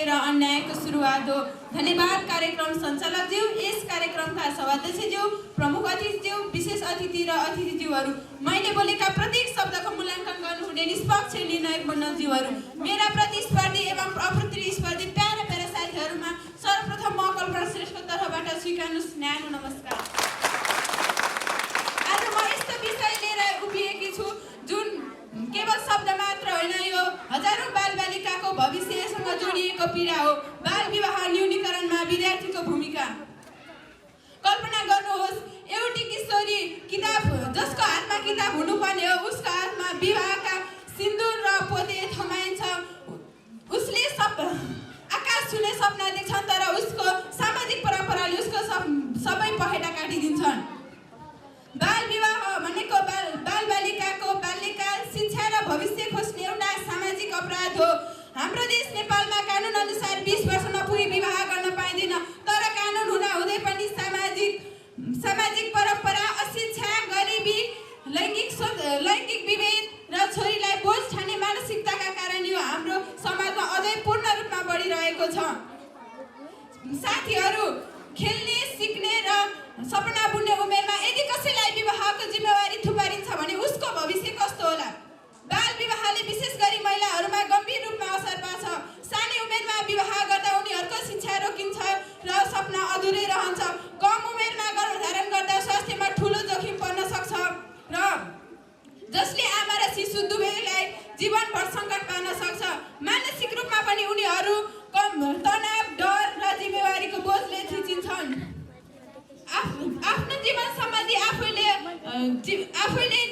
र अन्यायको सुरुवात हो। धन्यवाद कार्यक्रम सञ्चालकज्यू, यस कार्यक्रमका सभाध्यक्षज्यू, प्रमुख अतिथिज्यू, विशेष अतिथि र अतिथिज्यूहरू, मैले बोलेका प्रत्येक शब्दको मूल्याङ्कन गर्नुहुने निष्पक्ष निर्णायक मण्डलज्यूहरू, मेरा प्रतिस्पर्धी एवं अप्रतिस्पर्धी प्यारा साथीहरूमा सर्वप्रथम म कल्पना श्रेष्ठको तर्फबाट स्वीकार्नुहोस् न्यानो नमस्कार। आज म यस्तो विषय लिएर उभिएकी छु जुन केवल शब्द मात्र होइन, यो हजारौं बालबालिकाको भविष्यसँग जोडिएको पीडा हो। बाल विवाह न्यूनीकरणमा विद्यार्थीको भूमिका। कल्पना गर्नुहोस्, एउटी किशोरी किताब जसको हातमा किताब हुनुपर्ने हो, उसको हातमा विवाहका सिन्दुर र पोते थमाइन्छ। उसले आकाश छुने सपना देख्छन्, तर उसको सामाजिक परम्पराले उसको सबै पखेटा काटिदिन्छन्। बाल विवाह भनेको बालबालिकाको बाल्यकाल, शिक्षा र भविष्य खोज्ने एउटा सामाजिक अपराध हो। हाम्रो देश नेपालमा कानुन अनुसार 20 वर्ष नपुगी विवाह गर्न पाइँदैन, तर कानुन हुँदाहुँदै पनि सामाजिक परम्परा, अशिक्षा, गरिबी, लैङ्गिक विभेद र छोरीलाई बोझ ठाने मानसिकताका कारण यो हाम्रो समाजमा अझै पूर्ण रूपमा बढिरहेको छ। साथीहरू, खेल्ने, सिक्ने र सपना बुन्ने उमेरमा यदि कसैलाई विवाहको जिम्मेवारी थुपारिन्छ भने उसको भविष्य कस्तो होला? बाल विवाहले विशेष गरी महिलाहरूमा गम्भीर रूपमा असर पार्छ। सानै उमेरमा विवाह गर्दा उनीहरूको शिक्षा रोकिन्छ र सपना अधुरै रहन्छ। कम उमेरमा गर्भधारण गर्दा स्वास्थ्यमा ठुलो जोखिम पर्न सक्छ र जसले आमा र शिशु दुवैलाई जीवनभर सङ्कट पार्न सक्छ। मानसिक रूपमा पनि उनीहरू तनाव, डर र जिम्मेवारीको बोझले थिचिन्छन्। आफ्नो जीवन सम्बन्धी आफैले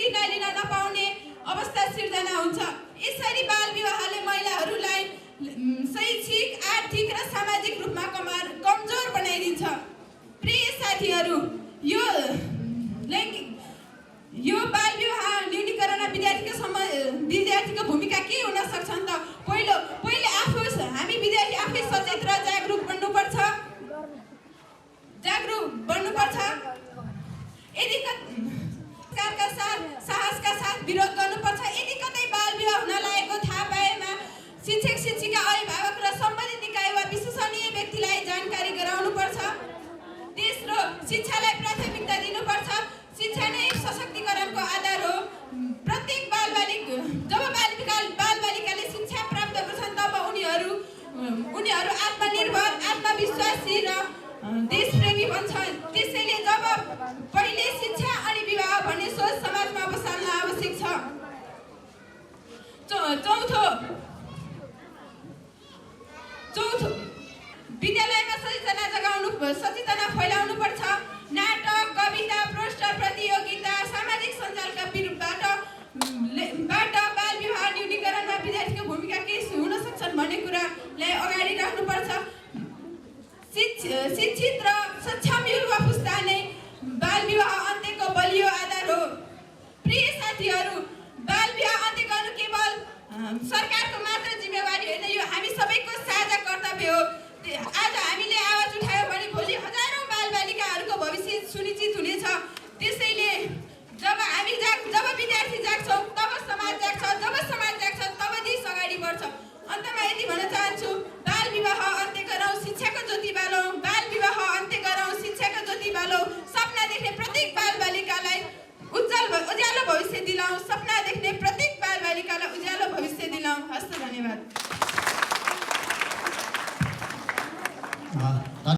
निर्णय लिन नपाउने अवस्था सिर्जना हुन्छ। यसरी बाल विवाहले महिलाहरूलाई शैक्षिक, आर्थिक र सामाजिक रूपमा कमजोर बनाइदिन्छ। प्रिय साथीहरू, यो बाल विवाह न्यूनीकरणमा विद्यार्थीको भूमिका के हुन सक्छन् त? पहिले हामी विद्यार्थी आफै सचेत र जागरुक बन्नुपर्छ। यदि साहसका साथ विरोध गर्नुपर्छ। यदि कतै बाल विवाह हुन लागेको थाहा पाएमा शिक्षक, शिक्षिका, अभिभावक र सम्बन्धित निकाय वा विश्वसनीय व्यक्तिलाई जानकारी गराउनुपर्छ। तेस्रो, शिक्षालाई प्राथमिकता दिनुपर्छ। शिक्षा नै सशक्तिकरणको आधार हो। प्रत्येक जब बालबालिकाले शिक्षा प्राप्त गर्छन् तब उनीहरू आत्मनिर्भर, आत्मविश्वासी र देशप्रेमी बन्छन्। त्यसैले जब पहिले शिक्षा अनि विवाह भन्ने सोच समाजमा बसाल्न आवश्यक छ। चौथो, विद्यालयमा सचेतना फैलाउनु पर्छ। नाटक, कविता, पोस्टर प्रतियोगिता, सामाजिक सञ्जालका बाट बाल विवाह न्यूनीकरणमा विद्यार्थीको भूमिका के हुन सक्छन् भन्ने कुरालाई अगाडि राख्नुपर्छ। शिक्षित र सक्षम युवा पुस्ता नै बाल विवाह अन्त्यको बलियो आधार हो। प्रिय साथीहरू, बाल विवाह अन्त्य गर्नु केवल सरकारको मात्र जिम्मेवारी होइन, यो हामी सबैको साझा कर्तव्य हो। आज हामीले आवाज उठायो भने भोलि हजारौं बालबालिकाहरूको भविष्य सुनिश्चित हुनेछ। त्यसैले जब विद्यार्थी जाग्छौँ तब समाज जाग्छ, जब समाज जाग्छ तब देश अगाडि बढ्छ। अन्तमा यति भन्न चाहन्छु, बाल विवाह अन्त्य गरौँ, शिक्षाको ज्योति बालौँ। बाल विवाह अन्त्य गरौँ, शिक्षाको ज्योति बालौँ। सपना देख्ने प्रत्येक बालबालिकालाई उज्यालो भविष्य दिलाउँ। सपना देख्ने प्रत्येक बालबालिकालाई उज्यालो भविष्य दिलाउँ। हस्त, धन्यवाद।